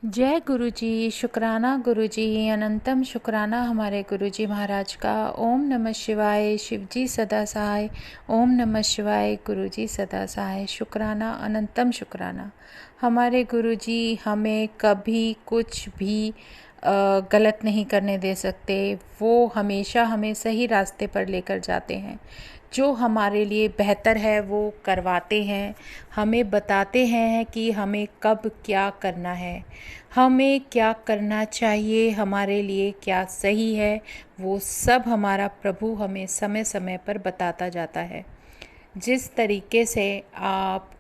जय गुरु जी। शुक्राना गुरु जी, अनंतम शुक्राना हमारे गुरु जी महाराज का। ओम नमः शिवाय। शिव जी सदा सहाय। ओम नमः शिवाय। गुरु जी सदा सहाय। शुक्राना, अनंतम शुक्राना। हमारे गुरु जी हमें कभी कुछ भी गलत नहीं करने दे सकते। वो हमेशा हमें सही रास्ते पर लेकर जाते हैं। जो हमारे लिए बेहतर है वो करवाते हैं, हमें बताते हैं कि हमें कब क्या करना है, हमें क्या करना चाहिए, हमारे लिए क्या सही है। वो सब हमारा प्रभु हमें समय समय पर बताता जाता है। जिस तरीके से आप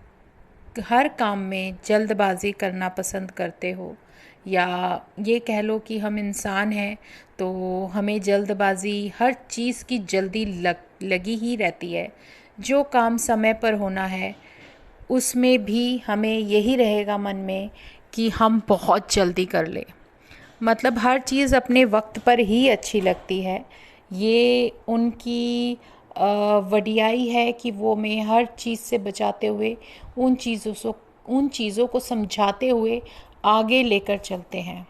हर काम में जल्दबाजी करना पसंद करते हो, या ये कह लो कि हम इंसान हैं तो हमें जल्दबाजी, हर चीज़ की जल्दी लगी ही रहती है। जो काम समय पर होना है उसमें भी हमें यही रहेगा मन में कि हम बहुत जल्दी कर लें। मतलब हर चीज़ अपने वक्त पर ही अच्छी लगती है। ये उनकी वडियाई है कि वो में हर चीज़ से बचाते हुए उन चीज़ों को समझाते हुए आगे लेकर चलते हैं।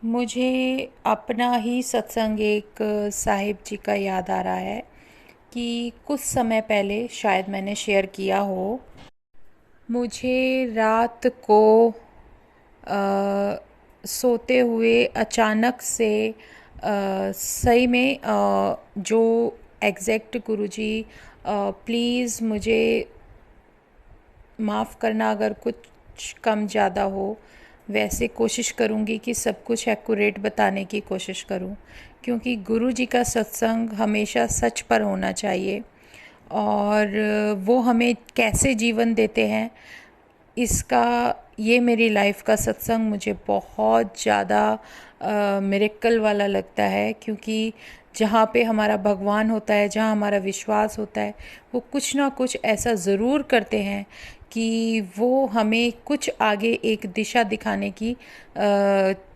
मुझे अपना ही सत्संग एक साहिब जी का याद आ रहा है कि कुछ समय पहले शायद मैंने शेयर किया हो। मुझे रात को सोते हुए अचानक से सही में जो एग्जैक्ट गुरुजी, प्लीज़ मुझे माफ़ करना अगर कुछ कम ज़्यादा हो। वैसे कोशिश करूँगी कि सब कुछ एक्यूरेट बताने की कोशिश करूँ, क्योंकि गुरु जी का सत्संग हमेशा सच पर होना चाहिए। और वो हमें कैसे जीवन देते हैं, इसका ये मेरी लाइफ का सत्संग मुझे बहुत ज़्यादा मिरेकल वाला लगता है। क्योंकि जहाँ पे हमारा भगवान होता है, जहाँ हमारा विश्वास होता है, वो कुछ ना कुछ ऐसा ज़रूर करते हैं कि वो हमें कुछ आगे एक दिशा दिखाने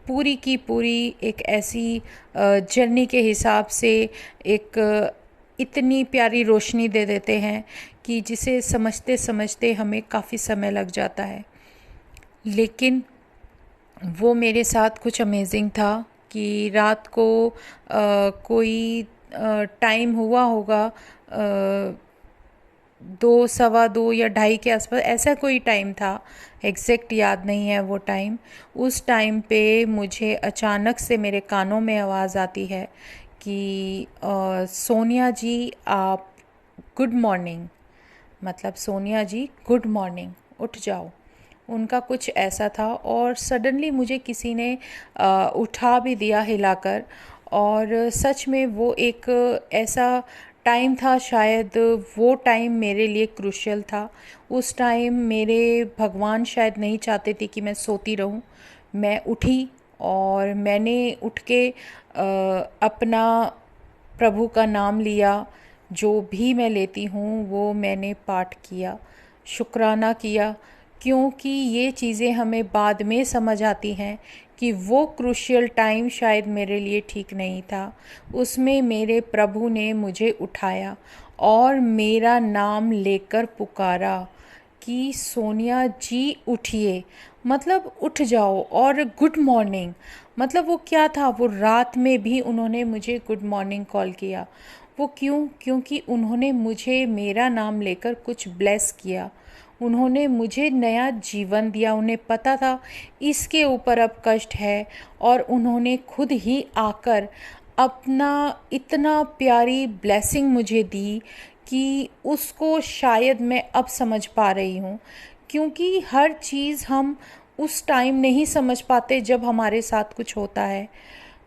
पूरी की पूरी एक ऐसी जर्नी के हिसाब से एक इतनी प्यारी रोशनी दे देते हैं कि जिसे समझते समझते हमें काफ़ी समय लग जाता है। लेकिन वो मेरे साथ कुछ अमेजिंग था कि रात को कोई टाइम हुआ होगा, 2, 2:15 या 2:30 के आसपास, ऐसा कोई टाइम था। एग्जैक्ट याद नहीं है वो टाइम। उस टाइम पे मुझे अचानक से मेरे कानों में आवाज़ आती है कि सोनिया जी आप, गुड मॉर्निंग। मतलब सोनिया जी गुड मॉर्निंग, उठ जाओ। उनका कुछ ऐसा था और सडनली मुझे किसी ने उठा भी दिया हिलाकर। और सच में वो एक ऐसा टाइम था, शायद वो टाइम मेरे लिए क्रूशियल था। उस टाइम मेरे भगवान शायद नहीं चाहते थे कि मैं सोती रहूं। मैं उठी और मैंने उठ के अपना प्रभु का नाम लिया। जो भी मैं लेती हूँ वो मैंने पाठ किया, शुक्राना किया। क्योंकि ये चीज़ें हमें बाद में समझ आती हैं कि वो क्रूशियल टाइम शायद मेरे लिए ठीक नहीं था। उसमें मेरे प्रभु ने मुझे उठाया और मेरा नाम लेकर पुकारा कि सोनिया जी उठिए, मतलब उठ जाओ, और गुड मॉर्निंग। मतलब वो क्या था, वो रात में भी उन्होंने मुझे गुड मॉर्निंग कॉल किया। वो क्यों? क्योंकि उन्होंने मुझे मेरा नाम लेकर कुछ ब्लेस किया। उन्होंने मुझे नया जीवन दिया। उन्हें पता था इसके ऊपर अब कष्ट है, और उन्होंने खुद ही आकर अपना इतना प्यारी ब्लेसिंग मुझे दी कि उसको शायद मैं अब समझ पा रही हूँ। क्योंकि हर चीज़ हम उस टाइम नहीं समझ पाते जब हमारे साथ कुछ होता है।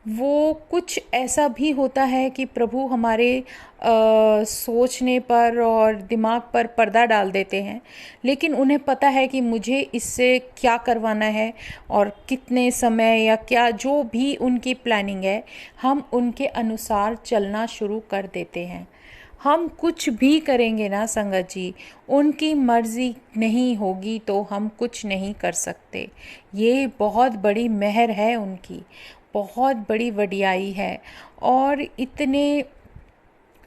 वो कुछ ऐसा भी होता है कि प्रभु हमारे सोचने पर और दिमाग पर पर्दा डाल देते हैं। लेकिन उन्हें पता है कि मुझे इससे क्या करवाना है और कितने समय, या क्या जो भी उनकी प्लानिंग है, हम उनके अनुसार चलना शुरू कर देते हैं। हम कुछ भी करेंगे ना संगत जी, उनकी मर्ज़ी नहीं होगी तो हम कुछ नहीं कर सकते। ये बहुत बड़ी मेहर है उनकी, बहुत बड़ी वडियाई है। और इतने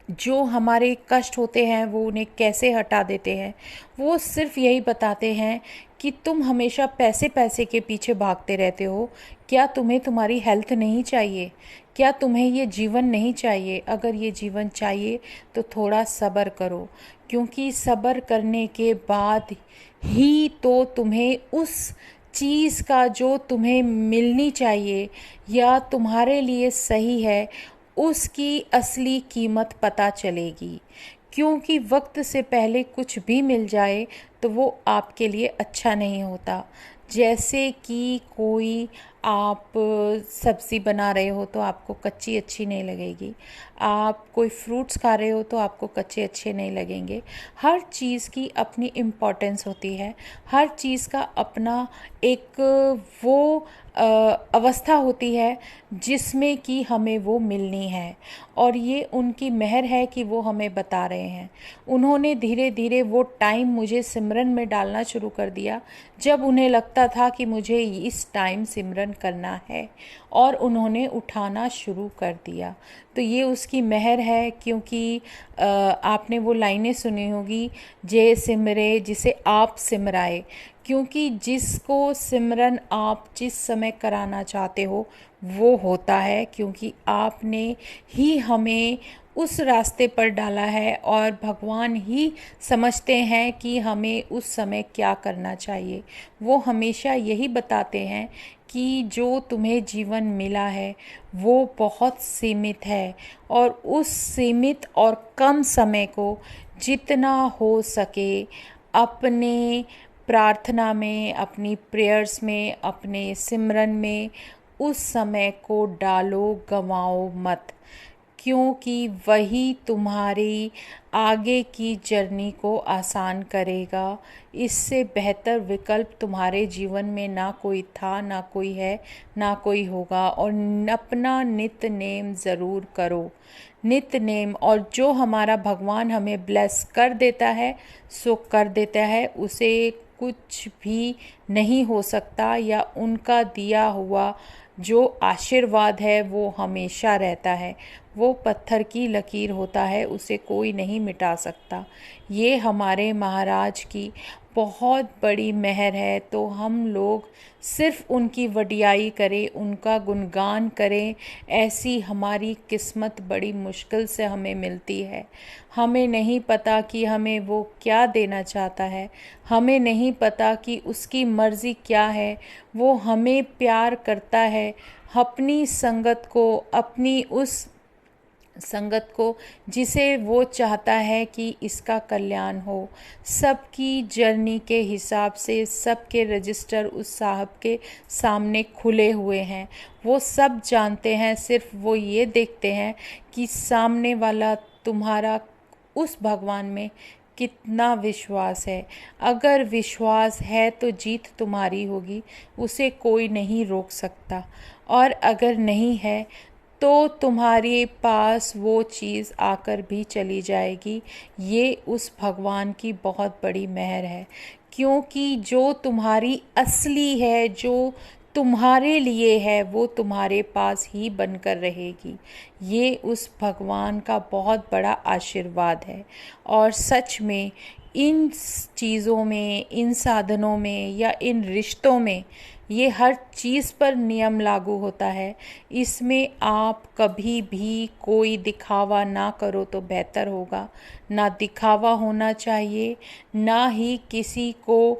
जो हमारे कष्ट होते हैं वो उन्हें कैसे हटा देते हैं। वो सिर्फ यही बताते हैं कि तुम हमेशा पैसे पैसे के पीछे भागते रहते हो। क्या तुम्हें तुम्हारी हेल्थ नहीं चाहिए? क्या तुम्हें ये जीवन नहीं चाहिए? अगर ये जीवन चाहिए तो थोड़ा सब्र करो, क्योंकि सब्र करने के बाद ही तो तुम्हें उस चीज़ का जो तुम्हें मिलनी चाहिए या तुम्हारे लिए सही है उसकी असली कीमत पता चलेगी। क्योंकि वक्त से पहले कुछ भी मिल जाए तो वो आपके लिए अच्छा नहीं होता। जैसे कि कोई आप सब्ज़ी बना रहे हो तो आपको कच्ची अच्छी नहीं लगेगी, आप कोई फ्रूट्स खा रहे हो तो आपको कच्चे अच्छे नहीं लगेंगे। हर चीज़ की अपनी इम्पोर्टेंस होती है, हर चीज़ का अपना एक वो अवस्था होती है जिसमें कि हमें वो मिलनी है। और ये उनकी मेहर है कि वो हमें बता रहे हैं। उन्होंने धीरे धीरे वो टाइम मुझे सिमरन में डालना शुरू कर दिया जब उन्हें लगता था कि मुझे इस टाइम सिमरन करना है, और उन्होंने उठाना शुरू कर दिया। तो ये उसकी मेहर है। क्योंकि आपने वो लाइनें सुनी होगी, जे सिमरे जिसे आप सिमराए। क्योंकि जिसको सिमरन आप जिस समय कराना चाहते हो वो होता है, क्योंकि आपने ही हमें उस रास्ते पर डाला है और भगवान ही समझते हैं कि हमें उस समय क्या करना चाहिए। वो हमेशा यही बताते हैं कि जो तुम्हें जीवन मिला है वो बहुत सीमित है, और उस सीमित और कम समय को जितना हो सके अपने प्रार्थना में, अपनी प्रेयर्स में, अपने सिमरन में उस समय को डालो, गंवाओ मत। क्योंकि वही तुम्हारी आगे की जर्नी को आसान करेगा। इससे बेहतर विकल्प तुम्हारे जीवन में ना कोई था, ना कोई है, ना कोई होगा। और अपना नित्य नेम ज़रूर करो, नित्य नेम। और जो हमारा भगवान हमें ब्लेस कर देता है सो कर देता है, उसे कुछ भी नहीं हो सकता, या उनका दिया हुआ जो आशीर्वाद है वो हमेशा रहता है। वो पत्थर की लकीर होता है, उसे कोई नहीं मिटा सकता। ये हमारे महाराज की बहुत बड़ी मेहर है। तो हम लोग सिर्फ उनकी वडियाई करें, उनका गुणगान करें। ऐसी हमारी किस्मत बड़ी मुश्किल से हमें मिलती है। हमें नहीं पता कि हमें वो क्या देना चाहता है, हमें नहीं पता कि उसकी मर्ज़ी क्या है। वो हमें प्यार करता है, अपनी संगत को, अपनी उस संगत को जिसे वो चाहता है कि इसका कल्याण हो। सबकी जर्नी के हिसाब से सबके रजिस्टर उस साहब के सामने खुले हुए हैं। वो सब जानते हैं, सिर्फ वो ये देखते हैं कि सामने वाला तुम्हारा उस भगवान में कितना विश्वास है। अगर विश्वास है तो जीत तुम्हारी होगी, उसे कोई नहीं रोक सकता। और अगर नहीं है तो तुम्हारे पास वो चीज़ आकर भी चली जाएगी। ये उस भगवान की बहुत बड़ी मेहर है। क्योंकि जो तुम्हारी असली है, जो तुम्हारे लिए है, वो तुम्हारे पास ही बनकर रहेगी। ये उस भगवान का बहुत बड़ा आशीर्वाद है। और सच में इन चीज़ों में, इन साधनों में या इन रिश्तों में ये हर चीज़ पर नियम लागू होता है। इसमें आप कभी भी कोई दिखावा ना करो तो बेहतर होगा। ना दिखावा होना चाहिए, ना ही किसी को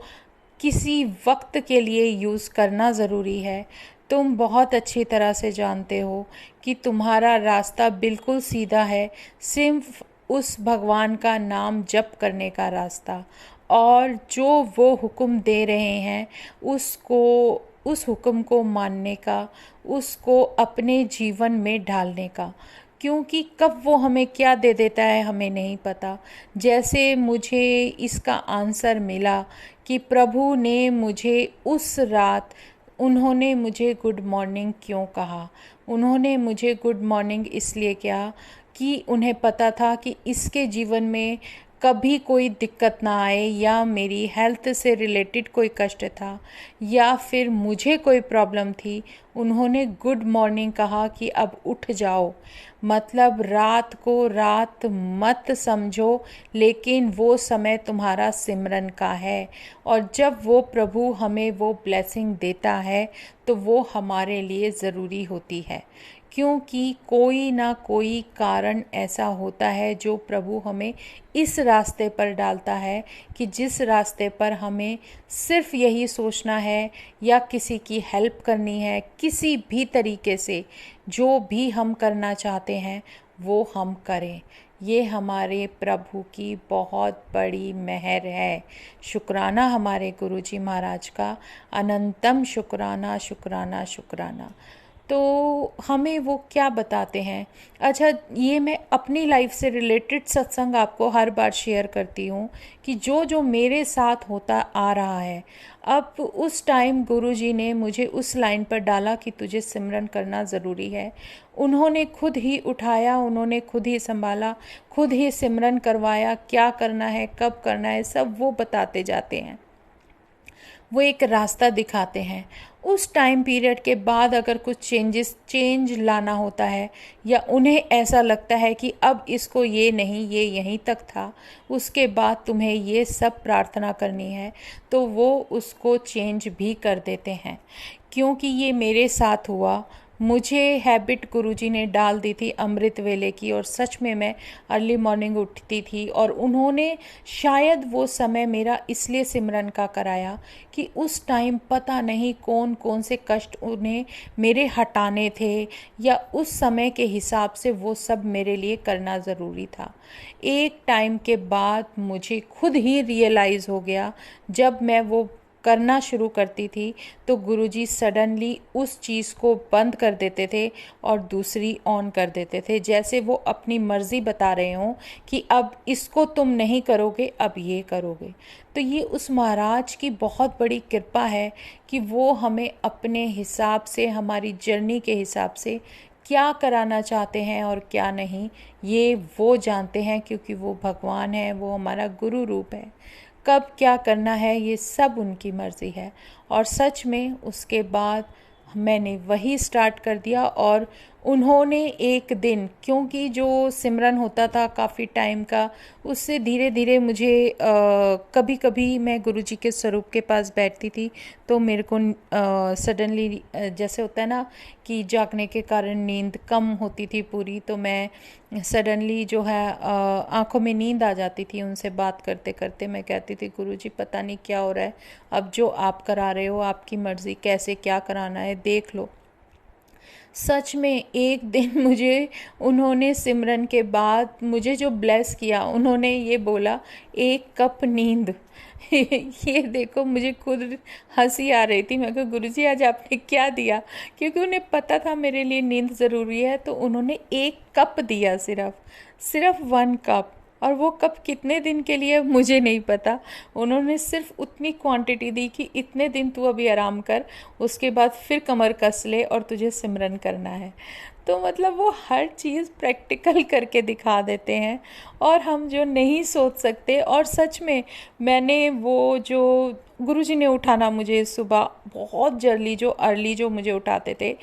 किसी वक्त के लिए यूज़ करना ज़रूरी है। तुम बहुत अच्छी तरह से जानते हो कि तुम्हारा रास्ता बिल्कुल सीधा है, सिर्फ उस भगवान का नाम जप करने का रास्ता। और जो वो हुक्म दे रहे हैं उसको, उस हुक्म को मानने का, उसको अपने जीवन में ढालने का। क्योंकि कब वो हमें क्या दे देता है हमें नहीं पता। जैसे मुझे इसका आंसर मिला कि प्रभु ने मुझे उस रात, उन्होंने मुझे गुड मॉर्निंग क्यों कहा। उन्होंने मुझे गुड मॉर्निंग इसलिए कहा कि उन्हें पता था कि इसके जीवन में कभी कोई दिक्कत ना आए, या मेरी हेल्थ से रिलेटेड कोई कष्ट था, या फिर मुझे कोई प्रॉब्लम थी, उन्होंने गुड मॉर्निंग कहा कि अब उठ जाओ। मतलब रात को रात मत समझो, लेकिन वो समय तुम्हारा सिमरन का है। और जब वो प्रभु हमें वो ब्लेसिंग देता है तो वो हमारे लिए ज़रूरी होती है, क्योंकि कोई ना कोई कारण ऐसा होता है जो प्रभु हमें इस रास्ते पर डालता है कि जिस रास्ते पर हमें सिर्फ यही सोचना है या किसी की हेल्प करनी है, किसी भी तरीके से जो भी हम करना चाहते हैं वो हम करें। ये हमारे प्रभु की बहुत बड़ी मेहर है। शुक्राना हमारे गुरुजी महाराज का, अनंतम शुक्राना शुक्राना शुक्राना। तो हमें वो क्या बताते हैं। अच्छा, ये मैं अपनी लाइफ से रिलेटेड सत्संग आपको हर बार शेयर करती हूँ कि जो जो मेरे साथ होता आ रहा है। अब उस टाइम गुरुजी ने मुझे उस लाइन पर डाला कि तुझे सिमरन करना ज़रूरी है। उन्होंने खुद ही उठाया, उन्होंने खुद ही संभाला, खुद ही सिमरन करवाया, क्या करना है, कब करना है, सब वो बताते जाते हैं। वो एक रास्ता दिखाते हैं। उस टाइम पीरियड के बाद अगर कुछ चेंज लाना होता है, या उन्हें ऐसा लगता है कि अब इसको ये नहीं, ये यहीं तक था, उसके बाद तुम्हें ये सब प्रार्थना करनी है, तो वो उसको चेंज भी कर देते हैं। क्योंकि ये मेरे साथ हुआ। मुझे हैबिट गुरुजी ने डाल दी थी अमृत वेले की, और सच में मैं अर्ली मॉर्निंग उठती थी। और उन्होंने शायद वो समय मेरा इसलिए सिमरन का कराया कि उस टाइम पता नहीं कौन कौन से कष्ट उन्हें मेरे हटाने थे, या उस समय के हिसाब से वो सब मेरे लिए करना ज़रूरी था। एक टाइम के बाद मुझे खुद ही रियलाइज़ हो गया, जब मैं वो करना शुरू करती थी तो गुरुजी सडनली उस चीज़ को बंद कर देते थे और दूसरी ऑन कर देते थे, जैसे वो अपनी मर्ज़ी बता रहे हों कि अब इसको तुम नहीं करोगे, अब ये करोगे। तो ये उस महाराज की बहुत बड़ी कृपा है कि वो हमें अपने हिसाब से, हमारी जर्नी के हिसाब से क्या कराना चाहते हैं और क्या नहीं, ये वो जानते हैं, क्योंकि वो भगवान है, वो हमारा गुरु रूप है। कब क्या करना है ये सब उनकी मर्ज़ी है। और सच में उसके बाद मैंने वही स्टार्ट कर दिया। और उन्होंने एक दिन, क्योंकि जो सिमरन होता था काफ़ी टाइम का, उससे धीरे धीरे मुझे कभी कभी मैं गुरुजी के स्वरूप के पास बैठती थी तो मेरे को सडनली जैसे होता है ना कि जागने के कारण नींद कम होती थी पूरी, तो मैं सडनली जो है आंखों में नींद आ जाती थी। उनसे बात करते करते मैं कहती थी, गुरुजी पता नहीं क्या हो रहा है, अब जो आप करा रहे हो आपकी मर्ज़ी, कैसे क्या कराना है देख लो। सच में एक दिन मुझे उन्होंने सिमरन के बाद मुझे जो ब्लेस किया, उन्होंने ये बोला, एक कप नींद। ये देखो, मुझे खुद हंसी आ रही थी। मैं कहा गुरुजी आज आपने क्या दिया, क्योंकि उन्हें पता था मेरे लिए नींद ज़रूरी है। तो उन्होंने एक कप दिया, सिर्फ 1 कप। और वो कप कितने दिन के लिए मुझे नहीं पता। उन्होंने सिर्फ उतनी क्वांटिटी दी कि इतने दिन तू अभी आराम कर, उसके बाद फिर कमर कस ले और तुझे सिमरन करना है। तो मतलब वो हर चीज़ प्रैक्टिकल करके दिखा देते हैं, और हम जो नहीं सोच सकते। और सच में मैंने वो जो गुरुजी ने उठाना मुझे सुबह बहुत जल्दी, जो अर्ली जो मुझे उठाते थे,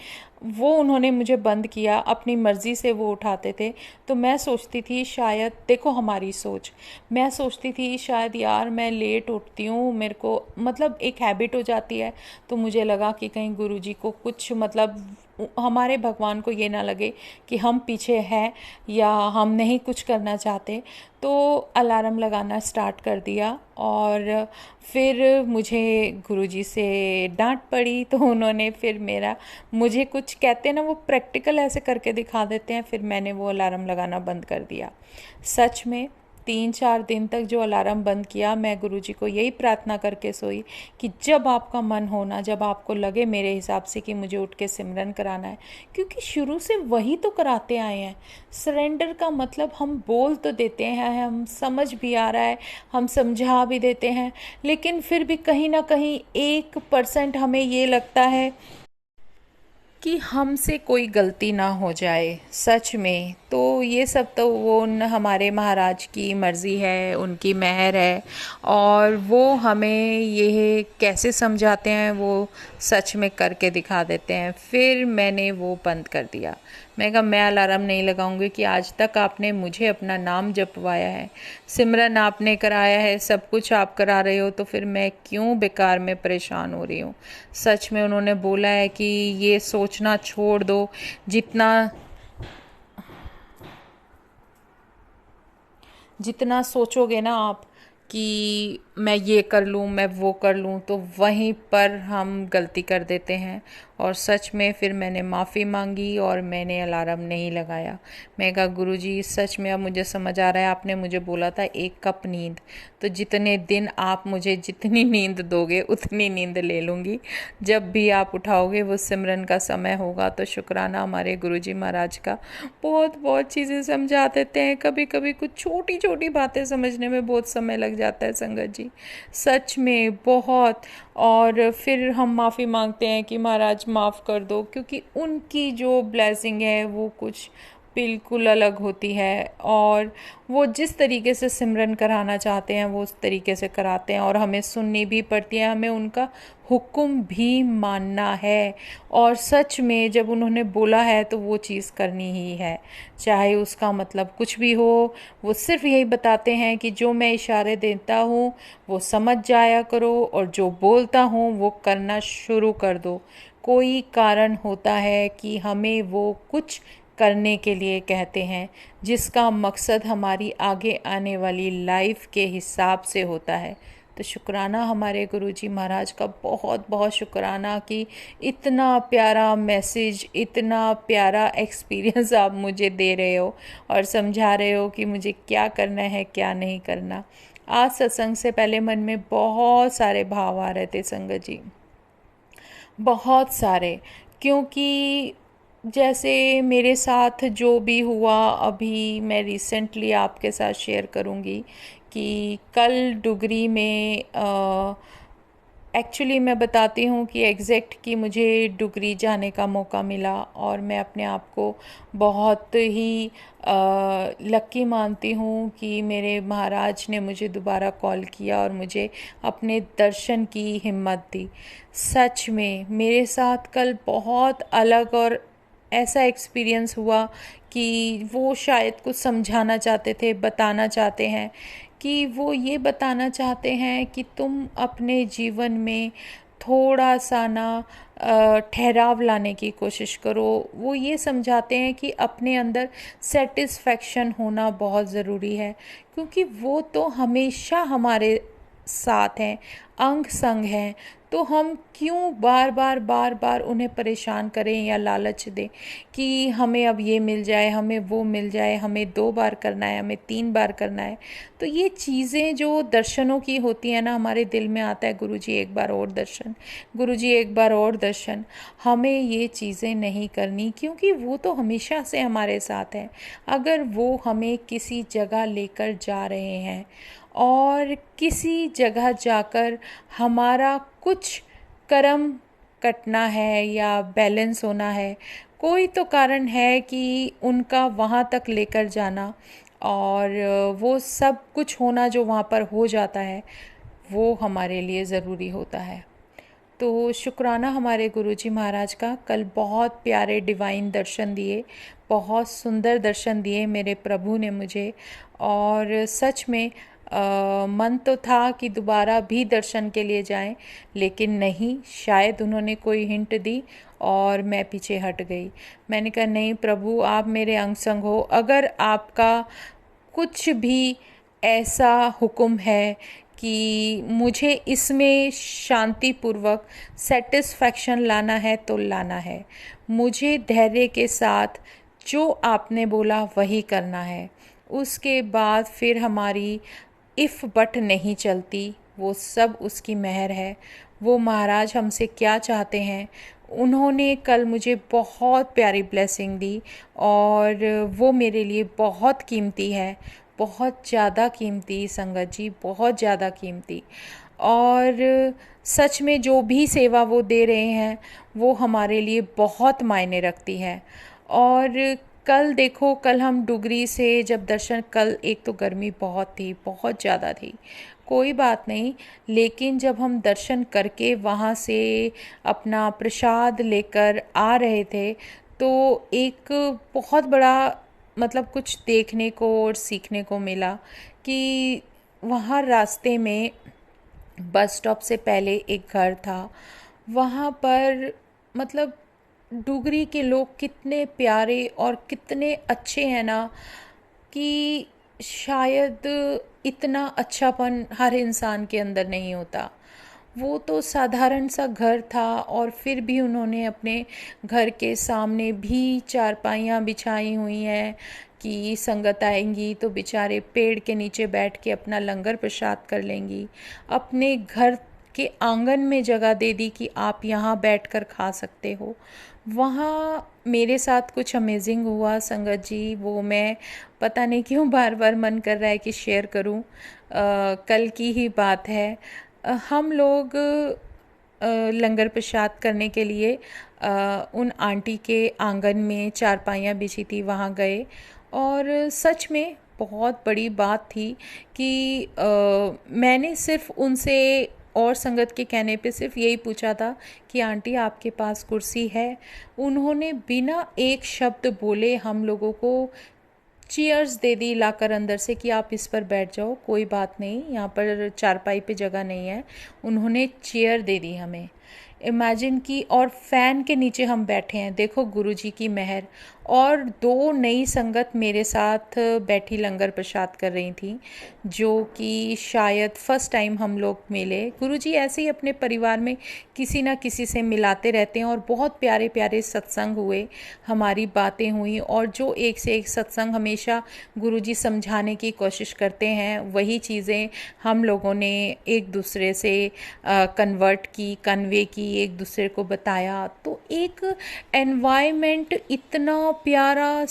वो उन्होंने मुझे बंद किया। अपनी मर्ज़ी से वो उठाते थे। तो मैं सोचती थी शायद, देखो हमारी सोच, मैं सोचती थी शायद यार मैं लेट उठती हूँ, मेरे को मतलब एक हैबिट हो जाती है। तो मुझे लगा कि कहीं गुरुजी को कुछ मतलब हमारे भगवान को ये ना लगे कि हम पीछे हैं या हम नहीं कुछ करना चाहते। तो अलार्म लगाना स्टार्ट कर दिया, और फिर मुझे गुरुजी से डांट पड़ी। तो उन्होंने फिर मुझे कुछ कहते हैं ना, वो प्रैक्टिकल ऐसे करके दिखा देते हैं। फिर मैंने वो अलार्म लगाना बंद कर दिया। सच में 3-4 दिन तक जो अलार्म बंद किया, मैं गुरुजी को यही प्रार्थना करके सोई कि जब आपका मन होना, जब आपको लगे मेरे हिसाब से कि मुझे उठ के सिमरन कराना है, क्योंकि शुरू से वही तो कराते आए हैं। सरेंडर का मतलब हम बोल तो देते हैं, हम समझ भी आ रहा है, हम समझा भी देते हैं, लेकिन फिर भी कहीं ना कहीं 1% हमें ये लगता है कि हमसे कोई गलती ना हो जाए। सच में तो ये सब तो वो हमारे महाराज की मर्ज़ी है, उनकी मेहर है, और वो हमें ये कैसे समझाते हैं वो सच में करके दिखा देते हैं। फिर मैंने वो बंद कर दिया। मैं कहा मैं अलार्म नहीं लगाऊंगी कि आज तक आपने मुझे अपना नाम जपवाया है, सिमरन आपने कराया है, सब कुछ आप करा रहे हो, तो फिर मैं क्यों बेकार में परेशान हो रही हूँ। सच में उन्होंने बोला है कि ये सोचना छोड़ दो, जितना जितना सोचोगे ना आप कि मैं ये कर लूँ, मैं वो कर लूँ, तो वहीं पर हम गलती कर देते हैं। और सच में फिर मैंने माफ़ी मांगी और मैंने अलार्म नहीं लगाया। मैं कहा गुरुजी सच में अब मुझे समझ आ रहा है, आपने मुझे बोला था 1 कप नींद, तो जितने दिन आप मुझे जितनी नींद दोगे उतनी नींद ले लूँगी। जब भी आप उठाओगे वो सिमरन का समय होगा। तो शुक्राना हमारे गुरुजी महाराज का, बहुत बहुत चीज़ें समझा देते हैं। कभी कभी कुछ छोटी छोटी बातें समझने में बहुत समय लग जाता है संगत जी, सच में बहुत। और फिर हम माफ़ी मांगते हैं कि महाराज माफ़ कर दो, क्योंकि उनकी जो ब्लेसिंग है वो कुछ बिल्कुल अलग होती है, और वो जिस तरीके से सिमरन कराना चाहते हैं वो उस तरीके से कराते हैं, और हमें सुननी भी पड़ती है, हमें उनका हुक्म भी मानना है। और सच में जब उन्होंने बोला है तो वो चीज़ करनी ही है, चाहे उसका मतलब कुछ भी हो। वो सिर्फ यही बताते हैं कि जो मैं इशारे देता हूँ वो समझ जाया करो, और जो बोलता हूँ वो करना शुरू कर दो। कोई कारण होता है कि हमें वो कुछ करने के लिए कहते हैं, जिसका मकसद हमारी आगे आने वाली लाइफ के हिसाब से होता है। तो शुक्राना हमारे गुरुजी महाराज का, बहुत बहुत शुक्राना कि इतना प्यारा मैसेज, इतना प्यारा एक्सपीरियंस आप मुझे दे रहे हो और समझा रहे हो कि मुझे क्या करना है क्या नहीं करना। आज सत्संग से पहले मन में बहुत सारे भाव आ रहे थे संगत जी, बहुत सारे। क्योंकि जैसे मेरे साथ जो भी हुआ, अभी मैं रिसेंटली आपके साथ शेयर करूँगी कि कल डुगरी में एक्चुअली मैं बताती हूँ कि एग्जैक्ट कि मुझे डुगरी जाने का मौका मिला, और मैं अपने आप को बहुत ही लक्की मानती हूँ कि मेरे महाराज ने मुझे दोबारा कॉल किया और मुझे अपने दर्शन की हिम्मत दी। सच में मेरे साथ कल बहुत अलग और ऐसा एक्सपीरियंस हुआ कि वो शायद कुछ समझाना चाहते थे, बताना चाहते हैं, कि वो ये बताना चाहते हैं कि तुम अपने जीवन में थोड़ा सा ना ठहराव लाने की कोशिश करो। वो ये समझाते हैं कि अपने अंदर सेटिस्फैक्शन होना बहुत ज़रूरी है, क्योंकि वो तो हमेशा हमारे साथ हैं, अंग संग हैं। तो हम क्यों बार बार बार बार उन्हें परेशान करें या लालच दें कि हमें अब ये मिल जाए, हमें वो मिल जाए, हमें 2 बार करना है, हमें 3 बार करना है। तो ये चीज़ें जो दर्शनों की होती हैं ना, हमारे दिल में आता है गुरुजी एक बार और दर्शन, गुरुजी एक बार और दर्शन। हमें ये चीज़ें नहीं करनी, क्योंकि वो तो हमेशा से हमारे साथ हैं। अगर वो हमें किसी जगह लेकर जा रहे हैं और किसी जगह जाकर हमारा कुछ कर्म कटना है या बैलेंस होना है, कोई तो कारण है कि उनका वहाँ तक लेकर जाना, और वो सब कुछ होना जो वहाँ पर हो जाता है वो हमारे लिए ज़रूरी होता है। तो शुक्राना हमारे गुरुजी महाराज का, कल बहुत प्यारे डिवाइन दर्शन दिए, बहुत सुंदर दर्शन दिए मेरे प्रभु ने मुझे। और सच में मन तो था कि दोबारा भी दर्शन के लिए जाएं, लेकिन नहीं, शायद उन्होंने कोई हिंट दी और मैं पीछे हट गई। मैंने कहा नहीं प्रभु, आप मेरे अंग संग हो, अगर आपका कुछ भी ऐसा हुक्म है कि मुझे इसमें शांतिपूर्वक सेटिस्फैक्शन लाना है तो लाना है, मुझे धैर्य के साथ जो आपने बोला वही करना है। उसके बाद फिर हमारी इफ़ बट नहीं चलती, वो सब उसकी मेहर है। वो महाराज हमसे क्या चाहते हैं, उन्होंने कल मुझे बहुत प्यारी ब्लेसिंग दी, और वो मेरे लिए बहुत कीमती है, बहुत ज़्यादा कीमती संगत जी, बहुत ज़्यादा कीमती। और सच में जो भी सेवा वो दे रहे हैं वो हमारे लिए बहुत मायने रखती है। और कल देखो, कल हम डुगरी से जब दर्शन, कल एक तो गर्मी बहुत थी, बहुत ज़्यादा थी, कोई बात नहीं, लेकिन जब हम दर्शन करके वहाँ से अपना प्रसाद लेकर आ रहे थे तो एक बहुत बड़ा मतलब कुछ देखने को और सीखने को मिला कि वहाँ रास्ते में बस स्टॉप से पहले एक घर था। वहाँ पर मतलब डुगरी के लोग कितने प्यारे और कितने अच्छे हैं ना, कि शायद इतना अच्छापन हर इंसान के अंदर नहीं होता। वो तो साधारण सा घर था और फिर भी उन्होंने अपने घर के सामने भी चारपाइयाँ बिछाई हुई हैं कि संगत आएंगी तो बेचारे पेड़ के नीचे बैठ के अपना लंगर प्रसाद कर लेंगी। अपने घर के आंगन में जगह दे दी कि आप यहाँ बैठकर खा सकते हो। वहाँ मेरे साथ कुछ अमेजिंग हुआ संगत जी, वो मैं पता नहीं क्यों बार बार मन कर रहा है कि शेयर करूँ। कल की ही बात है। हम लोग लंगर प्रसाद करने के लिए उन आंटी के आंगन में चारपाइयाँ बिछी थी वहाँ गए, और सच में बहुत बड़ी बात थी कि मैंने सिर्फ उनसे और संगत के कहने पे सिर्फ यही पूछा था कि आंटी आपके पास कुर्सी है। उन्होंने बिना एक शब्द बोले हम लोगों को चेयर्स दे दी लाकर अंदर से कि आप इस पर बैठ जाओ, कोई बात नहीं, यहाँ पर चारपाई पे जगह नहीं है। उन्होंने चेयर दे दी हमें, इमेजिन की, और फ़ैन के नीचे हम बैठे हैं। देखो गुरुजी की मेहर। और दो नई संगत मेरे साथ बैठी लंगर प्रसाद कर रही थी, जो कि शायद फ़र्स्ट टाइम हम लोग मिले। गुरुजी ऐसे ही अपने परिवार में किसी ना किसी से मिलाते रहते हैं, और बहुत प्यारे प्यारे सत्संग हुए, हमारी बातें हुई, और जो एक से एक सत्संग हमेशा गुरुजी समझाने की कोशिश करते हैं वही चीज़ें हम लोगों ने एक दूसरे से कन्वर्ट की, कन्वे की, एक दूसरे को बताया। तो एक एनवायरनमेंट इतना प्यारा,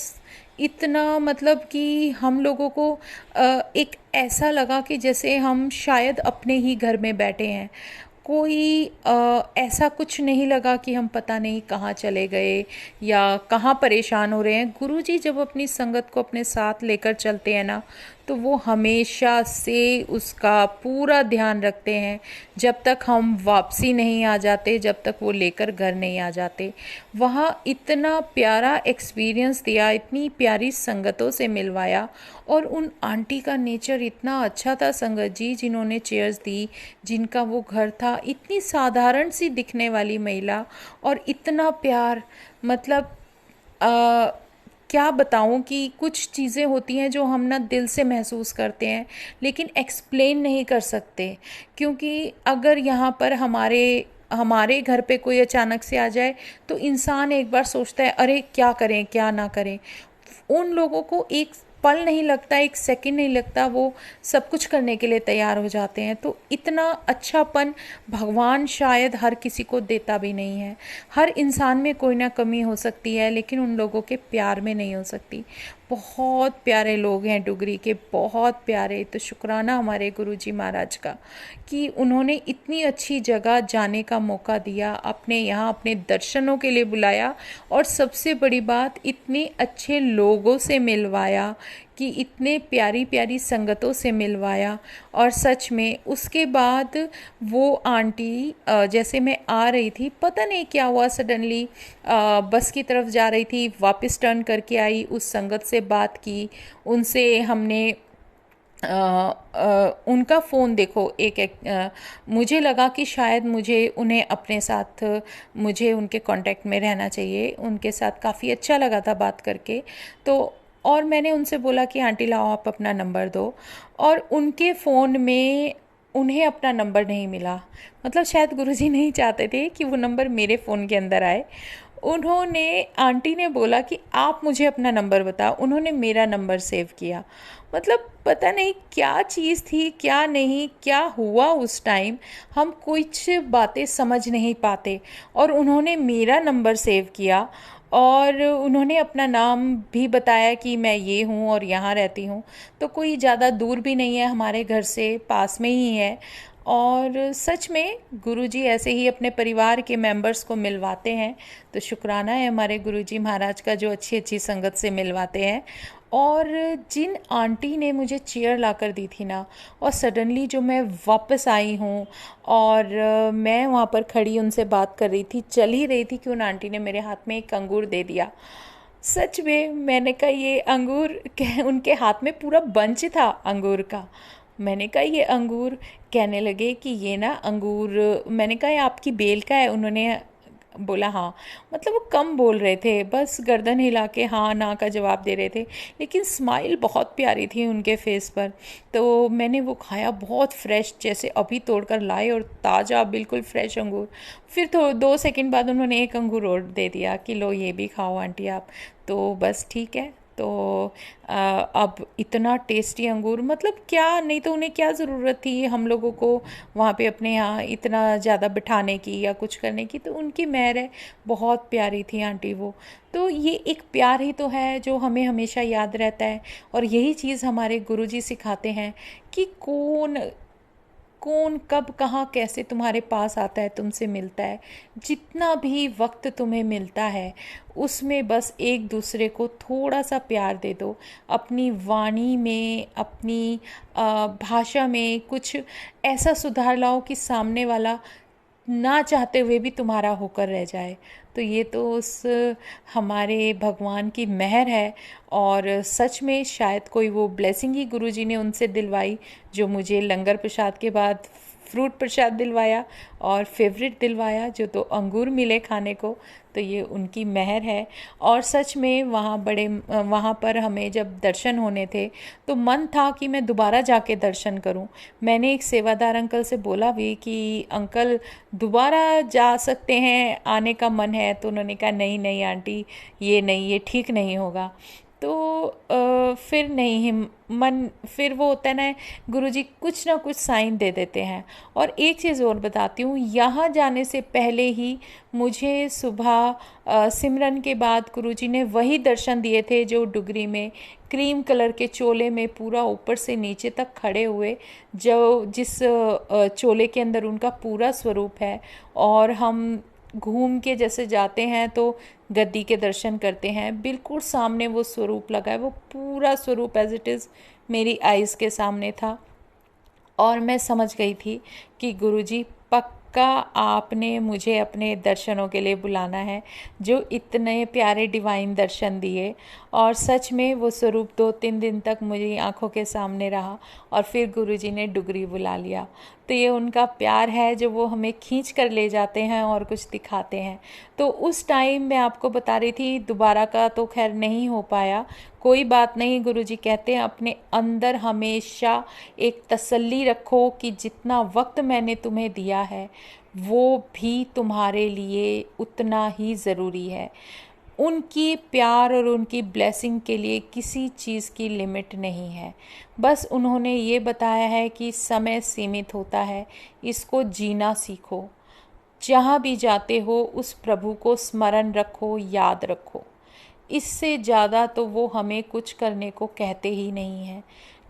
इतना मतलब कि हम लोगों को एक ऐसा लगा कि जैसे हम शायद अपने ही घर में बैठे हैं। कोई ऐसा कुछ नहीं लगा कि हम पता नहीं कहाँ चले गए या कहाँ परेशान हो रहे हैं। गुरुजी जब अपनी संगत को अपने साथ लेकर चलते हैं ना, तो वो हमेशा से उसका पूरा ध्यान रखते हैं जब तक हम वापसी नहीं आ जाते, जब तक वो लेकर घर नहीं आ जाते। वहाँ इतना प्यारा एक्सपीरियंस दिया, इतनी प्यारी संगतों से मिलवाया, और उन आंटी का नेचर इतना अच्छा था संगत जी, जिन्होंने चेयर्स दी, जिनका वो घर था, इतनी साधारण सी दिखने वाली महिला, और इतना प्यार। मतलब क्या बताऊं कि कुछ चीज़ें होती हैं जो हम ना दिल से महसूस करते हैं लेकिन एक्सप्लेन नहीं कर सकते, क्योंकि अगर यहाँ पर हमारे हमारे घर पे कोई अचानक से आ जाए तो इंसान एक बार सोचता है अरे क्या करें क्या ना करें। उन लोगों को एक पल नहीं लगता, एक सेकंड नहीं लगता, वो सब कुछ करने के लिए तैयार हो जाते हैं। तो इतना अच्छापन भगवान शायद हर किसी को देता भी नहीं है। हर इंसान में कोई ना कमी हो सकती है, लेकिन उन लोगों के प्यार में नहीं हो सकती। बहुत प्यारे लोग हैं डुगरी के, बहुत प्यारे। तो शुक्राना हमारे गुरुजी महाराज का कि उन्होंने इतनी अच्छी जगह जाने का मौका दिया, अपने यहाँ अपने दर्शनों के लिए बुलाया, और सबसे बड़ी बात इतने अच्छे लोगों से मिलवाया, कि इतने प्यारी प्यारी संगतों से मिलवाया। और सच में उसके बाद वो आंटी जैसे मैं आ रही थी, पता नहीं क्या हुआ, सडनली बस की तरफ जा रही थी, वापस टर्न करके आई, उस संगत से बात की, उनसे हमने उनका फ़ोन देखो मुझे लगा कि शायद मुझे उन्हें अपने साथ, मुझे उनके कांटेक्ट में रहना चाहिए, उनके साथ काफ़ी अच्छा लगा था बात करके। तो और मैंने उनसे बोला कि आंटी लाओ आप अपना नंबर दो, और उनके फ़ोन में उन्हें अपना नंबर नहीं मिला। मतलब शायद गुरुजी नहीं चाहते थे कि वो नंबर मेरे फ़ोन के अंदर आए। उन्होंने, आंटी ने बोला कि आप मुझे अपना नंबर बताओ, उन्होंने मेरा नंबर सेव किया। मतलब पता नहीं क्या चीज़ थी, क्या नहीं, क्या हुआ उस टाइम, हम कुछ बातें समझ नहीं पाते, और उन्होंने मेरा नंबर सेव किया, और उन्होंने अपना नाम भी बताया कि मैं ये हूँ और यहाँ रहती हूँ। तो कोई ज़्यादा दूर भी नहीं है, हमारे घर से पास में ही है। और सच में गुरुजी ऐसे ही अपने परिवार के मेंबर्स को मिलवाते हैं। तो शुक्राना है हमारे गुरुजी महाराज का जो अच्छी अच्छी संगत से मिलवाते हैं। और जिन आंटी ने मुझे चेयर ला कर दी थी ना, और सडनली जो मैं वापस आई हूँ और मैं वहाँ पर खड़ी उनसे बात कर रही थी, चल ही रही थी कि उन आंटी ने मेरे हाथ में एक अंगूर दे दिया। सच में मैंने कहा ये अंगूर उनके हाथ में पूरा बंच था अंगूर का। मैंने कहा ये अंगूर, कहने लगे कि ये ना अंगूर, मैंने कहा ये आपकी बेल का है। उन्होंने बोला हाँ। मतलब वो कम बोल रहे थे, बस गर्दन हिला के हाँ ना का जवाब दे रहे थे, लेकिन स्माइल बहुत प्यारी थी उनके फेस पर। तो मैंने वो खाया, बहुत फ्रेश, जैसे अभी तोड़कर लाए और ताज़ा बिल्कुल फ्रेश अंगूर। फिर तो 2 सेकंड बाद उन्होंने एक अंगूर और दे दिया कि लो ये भी खाओ आंटी आप। तो बस ठीक है। तो अब इतना टेस्टी अंगूर, मतलब क्या, नहीं तो उन्हें क्या ज़रूरत थी हम लोगों को वहाँ पे अपने यहाँ इतना ज़्यादा बिठाने की या कुछ करने की। तो उनकी मेहर है, बहुत प्यारी थी आंटी वो। तो ये एक प्यार ही तो है जो हमें हमेशा याद रहता है। और यही चीज़ हमारे गुरुजी सिखाते हैं कि कौन कौन कब कहाँ कैसे तुम्हारे पास आता है, तुमसे मिलता है। जितना भी वक्त तुम्हें मिलता है उसमें बस एक दूसरे को थोड़ा सा प्यार दे दो। अपनी वाणी में, अपनी भाषा में कुछ ऐसा सुधार लाओ कि सामने वाला ना चाहते हुए भी तुम्हारा होकर रह जाए। तो ये तो उस हमारे भगवान की मेहर है। और सच में शायद कोई वो ब्लेसिंग ही गुरुजी ने उनसे दिलवाई, जो मुझे लंगर प्रसाद के बाद फ्रूट प्रसाद दिलवाया और फेवरेट दिलवाया जो तो अंगूर मिले खाने को। तो ये उनकी मेहर है। और सच में वहाँ पर हमें जब दर्शन होने थे तो मन था कि मैं दोबारा जाके दर्शन करूं। मैंने एक सेवादार अंकल से बोला भी कि अंकल दोबारा जा सकते हैं, आने का मन है। तो उन्होंने कहा नहीं नहीं आंटी, ये नहीं, ये ठीक नहीं होगा। तो फिर नहीं मन, फिर वो होता है ना, गुरुजी कुछ ना कुछ साइन दे देते हैं। और एक चीज़ और बताती हूँ, यहाँ जाने से पहले ही मुझे सुबह सिमरन के बाद गुरुजी ने वही दर्शन दिए थे जो डुगरी में क्रीम कलर के चोले में पूरा ऊपर से नीचे तक खड़े हुए, जो जिस चोले के अंदर उनका पूरा स्वरूप है। और हम घूम के जैसे जाते हैं तो गद्दी के दर्शन करते हैं, बिल्कुल सामने वो स्वरूप लगा है, वो पूरा स्वरूप एज इट इज़ मेरी आइज़ के सामने था। और मैं समझ गई थी कि गुरुजी पक्का आपने मुझे अपने दर्शनों के लिए बुलाना है, जो इतने प्यारे डिवाइन दर्शन दिए। और सच में वो स्वरूप 2-3 दिन तक मुझे आंखों के सामने रहा और फिर गुरुजी ने डुगरी बुला लिया। तो ये उनका प्यार है जो वो हमें खींच कर ले जाते हैं और कुछ दिखाते हैं। तो उस टाइम मैं आपको बता रही थी, दोबारा का तो खैर नहीं हो पाया, कोई बात नहीं। गुरुजी कहते हैं अपने अंदर हमेशा एक तसल्ली रखो कि जितना वक्त मैंने तुम्हें दिया है वो भी तुम्हारे लिए उतना ही ज़रूरी है। उनकी प्यार और उनकी ब्लेसिंग के लिए किसी चीज़ की लिमिट नहीं है। बस उन्होंने ये बताया है कि समय सीमित होता है, इसको जीना सीखो। जहाँ भी जाते हो उस प्रभु को स्मरण रखो, याद रखो। इससे ज़्यादा तो वो हमें कुछ करने को कहते ही नहीं हैं।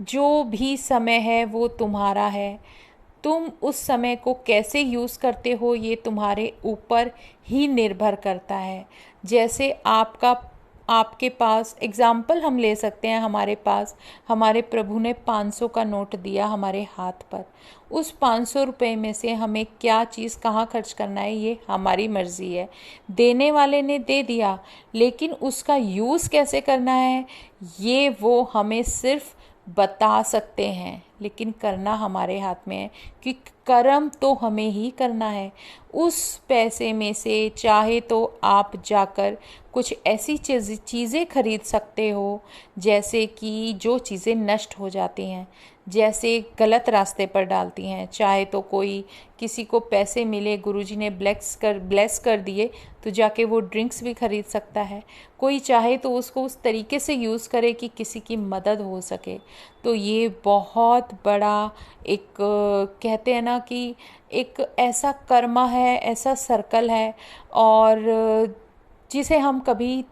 जो भी समय है वो तुम्हारा है, तुम उस समय को कैसे यूज़ करते हो ये तुम्हारे ऊपर ही निर्भर करता है। जैसे आपके पास एग्ज़ाम्पल हम ले सकते हैं, हमारे पास हमारे प्रभु ने 500 का नोट दिया हमारे हाथ पर। उस 500 रुपये में से हमें क्या चीज़ कहाँ खर्च करना है ये हमारी मर्ज़ी है। देने वाले ने दे दिया, लेकिन उसका यूज़ कैसे करना है ये वो हमें सिर्फ बता सकते हैं, लेकिन करना हमारे हाथ में है कि कर्म तो हमें ही करना है। उस पैसे में से चाहे तो आप जाकर कुछ ऐसी चीज़ें खरीद सकते हो जैसे कि जो चीज़ें नष्ट हो जाती हैं, जैसे गलत रास्ते पर डालती हैं। चाहे तो कोई, किसी को पैसे मिले, गुरुजी ने ब्लेस कर दिए, तो जाके वो ड्रिंक्स भी खरीद सकता है। कोई चाहे तो उसको उस तरीके से यूज़ करे कि किसी की मदद हो सके। तो ये बहुत बड़ा एक कहते हैं ना कि एक ऐसा कर्मा है, ऐसा सर्कल है, और जिसे हम कभी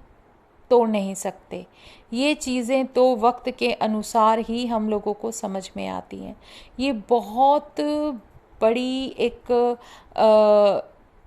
तोड़ नहीं सकते। ये चीज़ें तो वक्त के अनुसार ही हम लोगों को समझ में आती हैं। ये बहुत बड़ी एक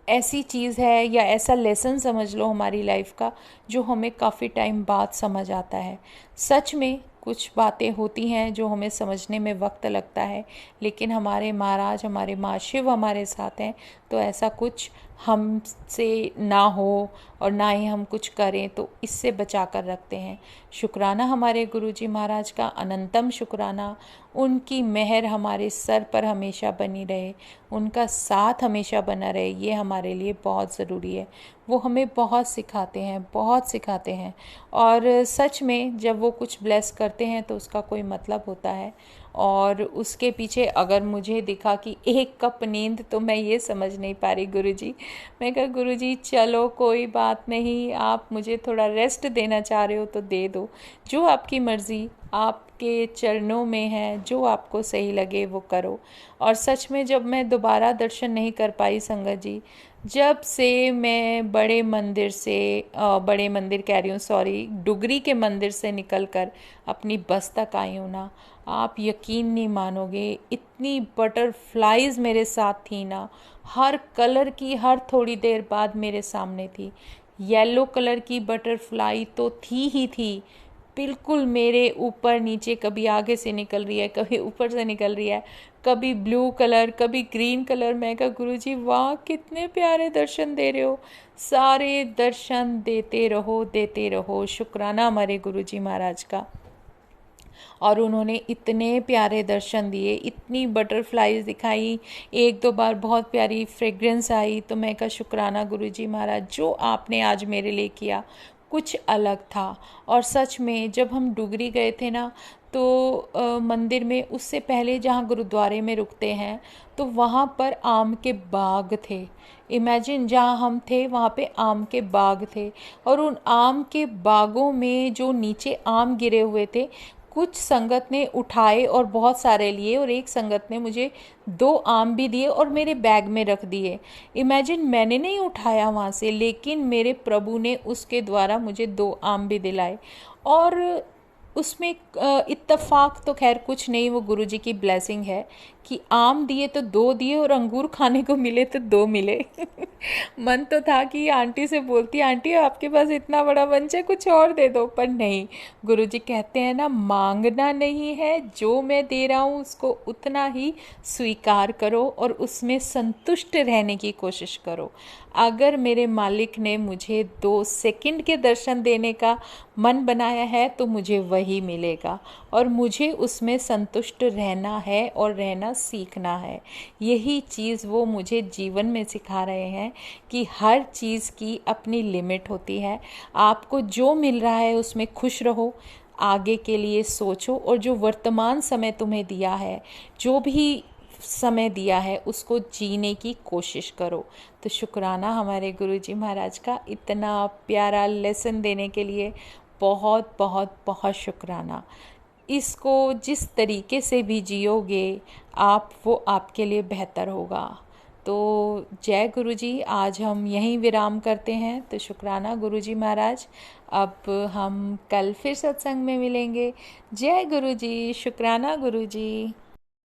ऐसी चीज़ है या ऐसा लेसन समझ लो हमारी लाइफ का, जो हमें काफ़ी टाइम बाद समझ आता है। सच में कुछ बातें होती हैं जो हमें समझने में वक्त लगता है, लेकिन हमारे महाराज, हमारे माँ शिव हमारे साथ हैं, तो ऐसा कुछ हमसे ना हो और ना ही हम कुछ करें तो इससे बचा कर रखते हैं। शुक्राना हमारे गुरुजी महाराज का, अनंतम शुक्राना। उनकी मेहर हमारे सर पर हमेशा बनी रहे, उनका साथ हमेशा बना रहे, ये हमारे लिए बहुत ज़रूरी है। वो हमें बहुत सिखाते हैं, बहुत सिखाते हैं। और सच में जब वो कुछ ब्लेस करते हैं तो उसका कोई मतलब होता है। और उसके पीछे अगर मुझे दिखा कि 1 कप नींद, तो मैं ये समझ नहीं पा रही गुरुजी। मैं कहा गुरुजी चलो कोई बात नहीं, आप मुझे थोड़ा रेस्ट देना चाह रहे हो तो दे दो, जो आपकी मर्ज़ी, आपके चरणों में है, जो आपको सही लगे वो करो। और सच में जब मैं दोबारा दर्शन नहीं कर पाई संगत जी, जब से मैं बड़े मंदिर कह रही हूँ, सॉरी, डुगरी के मंदिर से निकलकर अपनी बस तक आई हूँ ना, आप यकीन नहीं मानोगे, इतनी बटरफ्लाइज मेरे साथ थी ना, हर कलर की, हर थोड़ी देर बाद मेरे सामने थी। येलो कलर की बटरफ्लाई तो थी ही थी, बिल्कुल मेरे ऊपर नीचे, कभी आगे से निकल रही है, कभी ऊपर से निकल रही है, कभी ब्लू कलर, कभी ग्रीन कलर। मैं कहा गुरुजी वाह, कितने प्यारे दर्शन दे रहे हो, सारे दर्शन देते रहो। शुक्राना हमारे गुरुजी महाराज का। और उन्होंने इतने प्यारे दर्शन दिए, इतनी बटरफ्लाईज दिखाई, 1-2 बार बहुत प्यारी फ्रेग्रेंस आई। तो मैं कहा शुक्राना गुरुजी महाराज, जो आपने आज मेरे लिए किया कुछ अलग था। और सच में जब हम डुगरी गए थे ना, तो मंदिर में उससे पहले जहाँ गुरुद्वारे में रुकते हैं, तो वहाँ पर आम के बाग थे। इमेजिन, जहाँ हम थे वहाँ पे आम के बाग थे, और उन आम के बागों में जो नीचे आम गिरे हुए थे, कुछ संगत ने उठाए और बहुत सारे लिए, और एक संगत ने मुझे 2 आम भी दिए और मेरे बैग में रख दिए। इमेजिन, मैंने नहीं उठाया वहाँ से, लेकिन मेरे प्रभु ने उसके द्वारा मुझे 2 आम भी दिलाए। और उसमें इत्तेफाक तो खैर कुछ नहीं, वो गुरुजी की ब्लेसिंग है कि आम दिए तो 2 दिए और अंगूर खाने को मिले तो 2 मिले। मन तो था कि आंटी से बोलती, आंटी आपके पास इतना बड़ा बंच है, कुछ और दे दो, पर नहीं। गुरुजी कहते हैं ना, मांगना नहीं है, जो मैं दे रहा हूँ उसको उतना ही स्वीकार करो और उसमें संतुष्ट रहने की कोशिश करो। अगर मेरे मालिक ने मुझे 2 सेकंड के दर्शन देने का मन बनाया है तो मुझे वही मिलेगा, और मुझे उसमें संतुष्ट रहना है और रहना सीखना है। यही चीज़ वो मुझे जीवन में सिखा रहे हैं कि हर चीज़ की अपनी लिमिट होती है। आपको जो मिल रहा है उसमें खुश रहो, आगे के लिए सोचो, और जो वर्तमान समय तुम्हें दिया है, जो भी समय दिया है, उसको जीने की कोशिश करो। तो शुक्राना हमारे गुरुजी महाराज का, इतना प्यारा लेसन देने के लिए बहुत बहुत बहुत शुक्राना। इसको जिस तरीके से भी जियोगे आप, वो आपके लिए बेहतर होगा। तो जय गुरुजी, आज हम यहीं विराम करते हैं। तो शुक्राना गुरुजी महाराज, अब हम कल फिर सत्संग में मिलेंगे। जय गुरुजी, शुक्राना गुरुजी।